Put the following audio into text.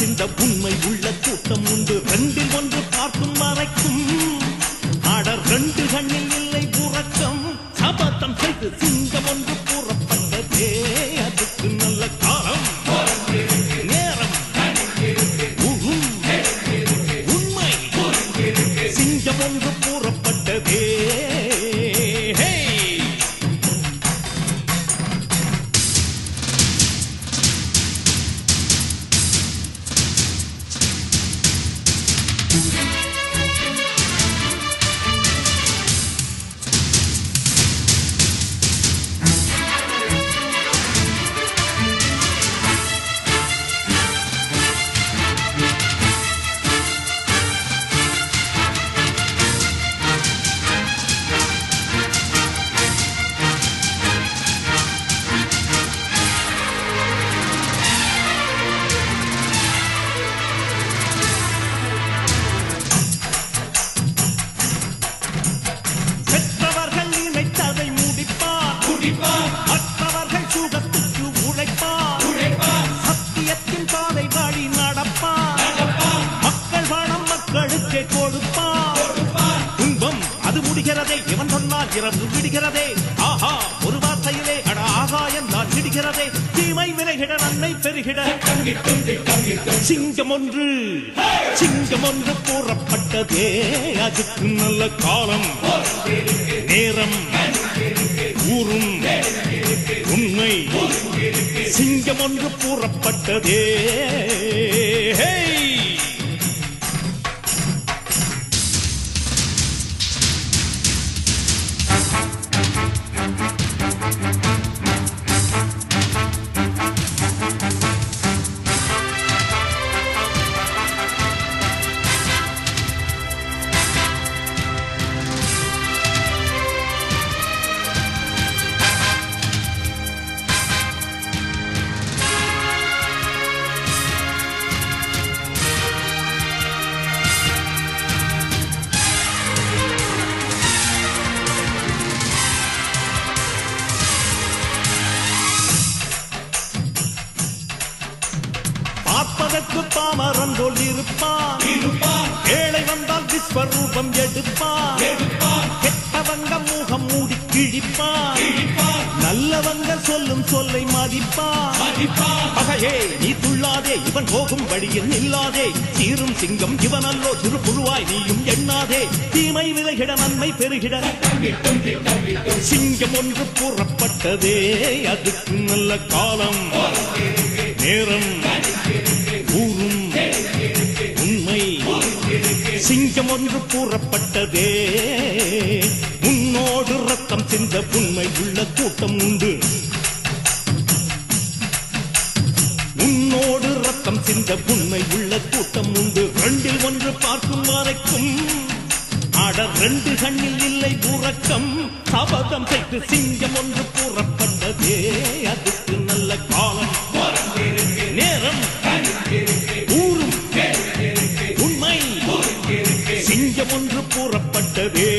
சிந்த உண்மை உள்ள கூட்டம் உண்டு. ரெண்டில் ஒன்று பார்க்கும் வரைக்கும் ஆடர் ரெண்டு கண்ணில் இல்லை உறக்கம். சபதம் செய்து சிங்கம் ஒன்று கூறப்பட்டதே அதுக்கு நல்ல காலம் நேரம் உண்மை. சிங்கம் ஒன்று கூறப்பட்டதே. மற்றவர்கள் சுகத்துக்கு உழைப்பார். சத்தியத்தின் பாதை வழி நடப்பார். மக்கள் பணம் மக்களுக்கே கொடுப்பார். துன்பம் அது முடிகிறதே இவன் சொன்னால் இரவு விடுகிறதே. ஆஹா ஒரு வார்த்தையிலே அட ஆகாயம் தான் விடுகிறதே. தீமை விலகிட நன்மை பெருகிட சிங்கம் ஒன்று கூறப்பட்டதே அதுக்கு நல்ல காலம் நேரம் ஊரும் உண்மை. சிங்கம் ஒன்று கூறப்பட்டதே. பார்ப்பதற்கு பாமரன் போல் இருப்பான். ஏழை வந்தால் விஸ்வரூபம் எடுப்பான். கெட்டவங்க முகம் மூடி கிழிப்பான். நல்லவங்க சொல்லும் சொல்லை மதிப்பான். பகையே நீ துள்ளாதே இவன் போகும் வழியில் நில்லாதே. சீரும் சிங்கம் இவனல்லோ சிறு புழுவாய் நீயும் எண்ணாதே. தீமை விலகிட நன்மை பெருகிட சிங்கம் ஒன்று கூறப்பட்டதே அதுக்கு நல்ல காலம் நேரம் ஊரும் உண்மை. சிங்கம் ஒன்று கூறப்பட்டதே. உன்னோடு ரத்தம் சிந்த உண்மை உள்ள கூட்டம் உண்டு. உன்னோடு ரத்தம் சிந்த உண்மை உள்ள கூட்டம் உண்டு. ரெண்டில் ஒன்று பார்க்கும் வரைக்கும் ஆடர் ரெண்டு கண்ணில் இல்லை உறக்கம். சபதம் செய்து சிங்கம் ஒன்று கூறப்பட்டதே அதுக்கு நல்ல காலம் நேரம் ஊரும் உண்மை. சிங்கம் ஒன்று கூறப்பட்டதே.